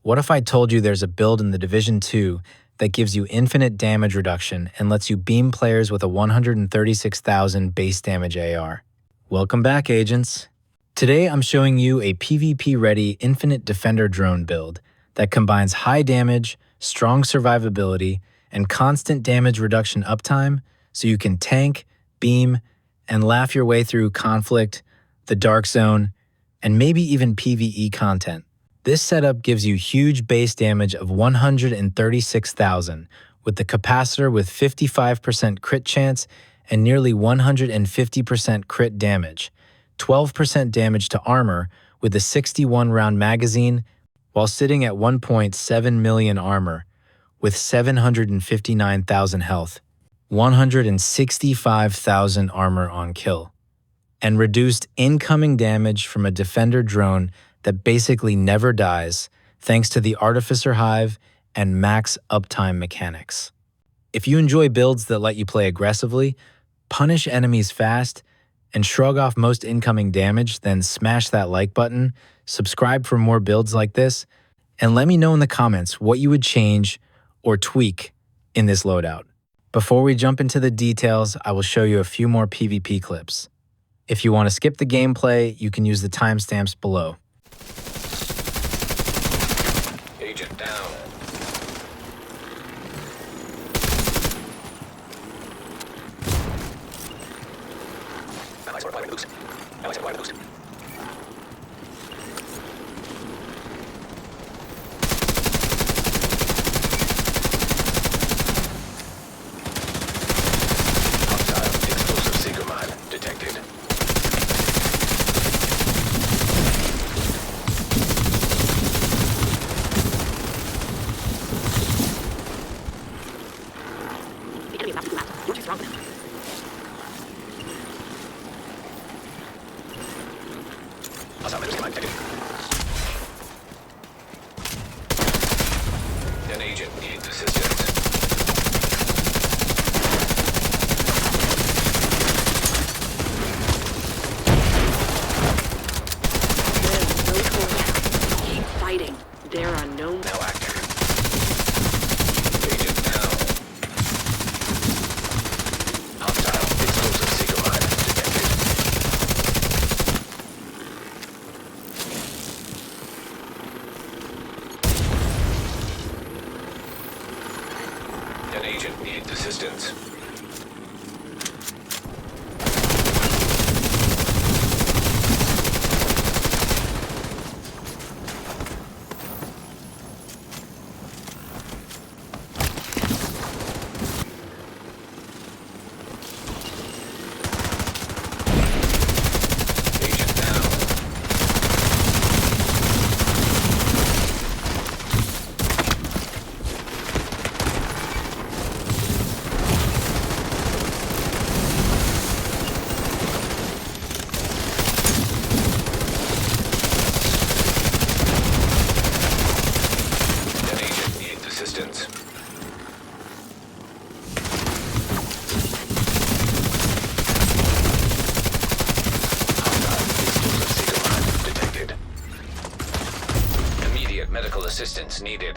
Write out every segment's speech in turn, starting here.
What if I told you there's a build in the Division 2 that gives you infinite damage reduction and lets you beam players with a 136,000 base damage AR? Welcome back, agents. Today I'm showing you a PvP-ready infinite defender drone build that combines high damage, strong survivability, and constant damage reduction uptime so you can tank, beam, and laugh your way through conflict, the Darkzone, and maybe even PvE content. This setup gives you huge base damage of 136,000 with the Capacitor with 55% crit chance and nearly 150% crit damage, 12% damage to armor with a 61-round magazine while sitting at 1.7 million armor with 759,000 health, 165,000 armor on kill, and reduced incoming damage from a defender drone that basically never dies thanks to the Artificer Hive and max uptime mechanics. If you enjoy builds that let you play aggressively, punish enemies fast, and shrug off most incoming damage, then smash that like button, subscribe for more builds like this, and let me know in the comments what you would change or tweak in this loadout. Before we jump into the details, I will show you a few more PvP clips. If you want to skip the gameplay, you can use the timestamps below. Agent down. Allies are acquiring boost. Allies are acquiring boost. Hostile explosive seeker mine detected. An agent needs assistance. Keep fighting. There are no Now active. Agent down. Hostile explosive seeker mine detected. An agent needs assistance. Agent down. An agent needs assistance. Hostile explosive seeker mine detected. Immediate medical assistance needed.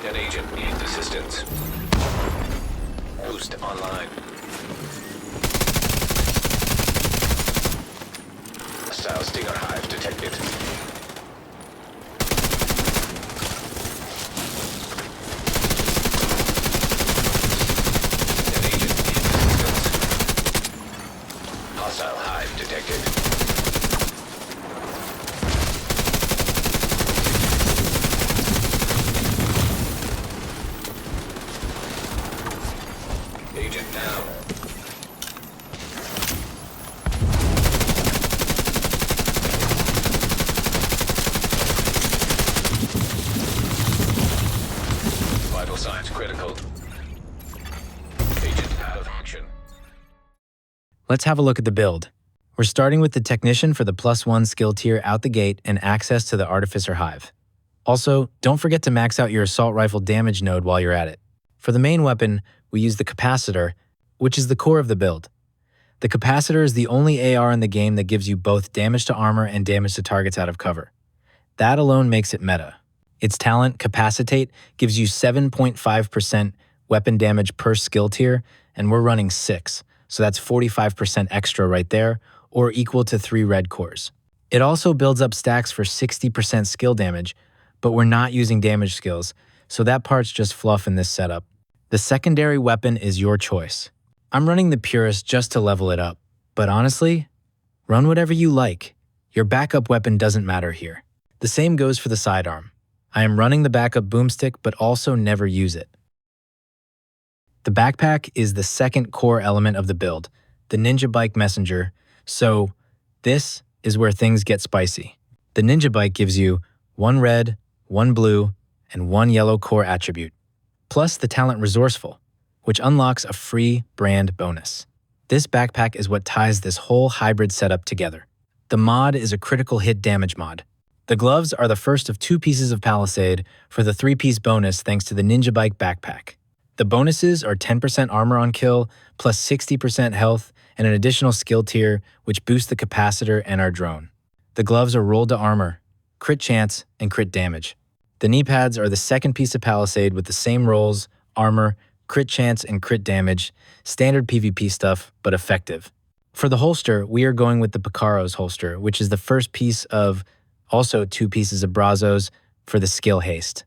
An agent needs assistance. Boost online. Hostile stinger hive detected. An agent needs assistance. Hostile hive detected. Agent down. Let's have a look at the build. We're starting with the Technician for the +1 skill tier out the gate and access to the Artificer Hive. Also, don't forget to max out your Assault Rifle damage node while you're at it. For the main weapon, we use the Capacitor, which is the core of the build. The Capacitor is the only AR in the game that gives you both damage to armor and damage to targets out of cover. That alone makes it meta. Its talent, Capacitate, gives you 7.5% weapon damage per skill tier, and we're running 6, so that's 45% extra right there, or equal to 3 red cores. It also builds up stacks for 60% skill damage, but we're not using damage skills, so that part's just fluff in this setup. The secondary weapon is your choice. I'm running the Purist just to level it up, but honestly, run whatever you like. Your backup weapon doesn't matter here. The same goes for the sidearm. I am running the backup boomstick, but also never use it. The backpack is the second core element of the build, the Ninja Bike Messenger, so this is where things get spicy. The Ninja Bike gives you 1 red, 1 blue, and 1 yellow core attribute, plus the talent Resourceful, which unlocks a free brand bonus. This backpack is what ties this whole hybrid setup together. The mod is a critical hit damage mod. The gloves are the first of 2 pieces of Palisade for the 3-piece bonus thanks to the Ninja Bike backpack. The bonuses are 10% armor on kill, plus 60% health, and an additional skill tier, which boosts the Capacitor and our drone. The gloves are rolled to armor, crit chance, and crit damage. The knee pads are the second piece of Palisade with the same rolls, armor, crit chance, and crit damage, standard PvP stuff, but effective. For the holster, we are going with the Picaro's holster, which is the first piece of also 2 pieces of Brazos for the skill haste.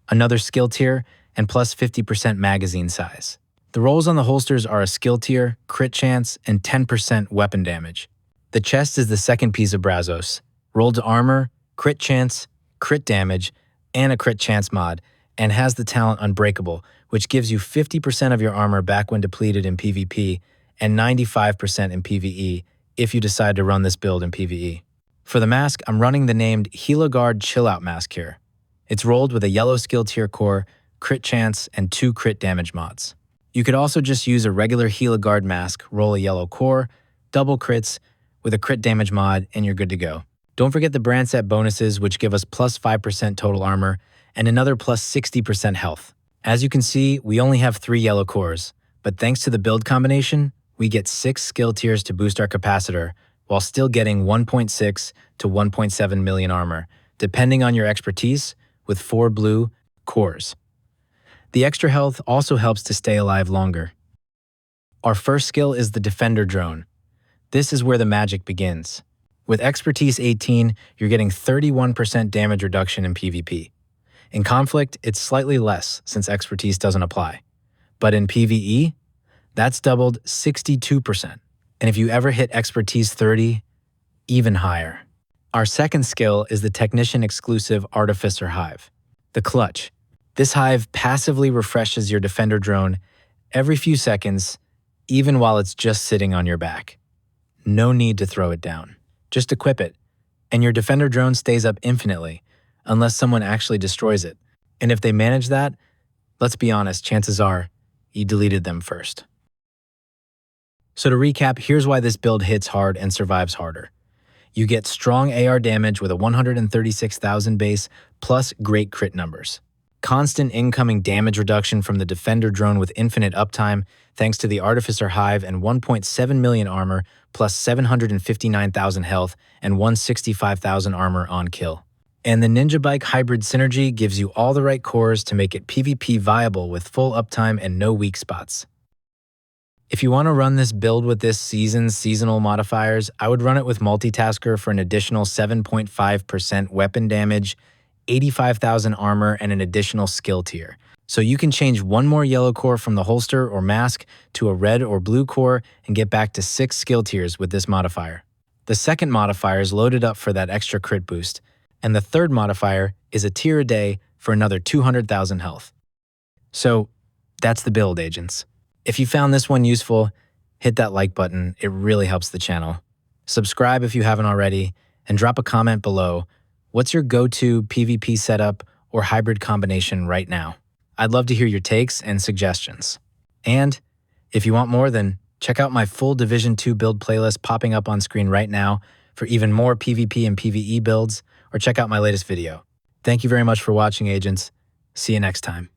Another skill tier, and plus 50% magazine size. The rolls on the holsters are a skill tier, crit chance, and 10% weapon damage. The chest is the second piece of Brazos, rolled to armor, crit chance, crit damage, and a crit chance mod, and has the talent Unbreakable, which gives you 50% of your armor back when depleted in PvP, and 95% in PvE if you decide to run this build in PvE. For the mask, I'm running the named Heliguard Chillout mask here. It's rolled with a yellow skill tier core, crit chance, and 2 crit damage mods. You could also just use a regular Heliguard mask, roll a yellow core, double crits, with a crit damage mod, and you're good to go. Don't forget the brand set bonuses, which give us plus 5% total armor, and another plus 60% health. As you can see, we only have 3 yellow cores, but thanks to the build combination, we get 6 skill tiers to boost our Capacitor, while still getting 1.6 to 1.7 million armor, depending on your expertise, with 4 blue cores. The extra health also helps to stay alive longer. Our first skill is the Defender Drone. This is where the magic begins. With Expertise 18, you're getting 31% damage reduction in PvP. In Conflict, it's slightly less since Expertise doesn't apply. But in PvE, that's doubled 62%. And if you ever hit Expertise 30, even higher. Our second skill is the Technician exclusive Artificer Hive, the Clutch. This hive passively refreshes your Defender drone every few seconds, even while it's just sitting on your back. No need to throw it down. Just equip it, and your Defender drone stays up infinitely, unless someone actually destroys it. And if they manage that, let's be honest, chances are you deleted them first. So to recap, here's why this build hits hard and survives harder. You get strong AR damage with a 136,000 base, plus great crit numbers. Constant incoming damage reduction from the Defender drone with infinite uptime, thanks to the Artificer Hive and 1.7 million armor, plus 759,000 health and 165,000 armor on kill. And the Ninja Bike Hybrid Synergy gives you all the right cores to make it PvP viable with full uptime and no weak spots. If you want to run this build with this season's seasonal modifiers, I would run it with Multitasker for an additional 7.5% weapon damage, 85,000 armor, and an additional skill tier. So you can change 1 more yellow core from the holster or mask to a red or blue core and get back to 6 skill tiers with this modifier. The second modifier is loaded up for that extra crit boost, and the third modifier is a tier a day for another 200,000 health. So that's the build, agents. If you found this one useful, hit that like button, it really helps the channel. Subscribe if you haven't already, and drop a comment below. What's your go-to PvP setup or hybrid combination right now? I'd love to hear your takes and suggestions. And if you want more, then Check out my full Division 2 build playlist popping up on screen right now for even more PvP and PvE builds, or check out my latest video. Thank you very much for watching, agents. See you next time.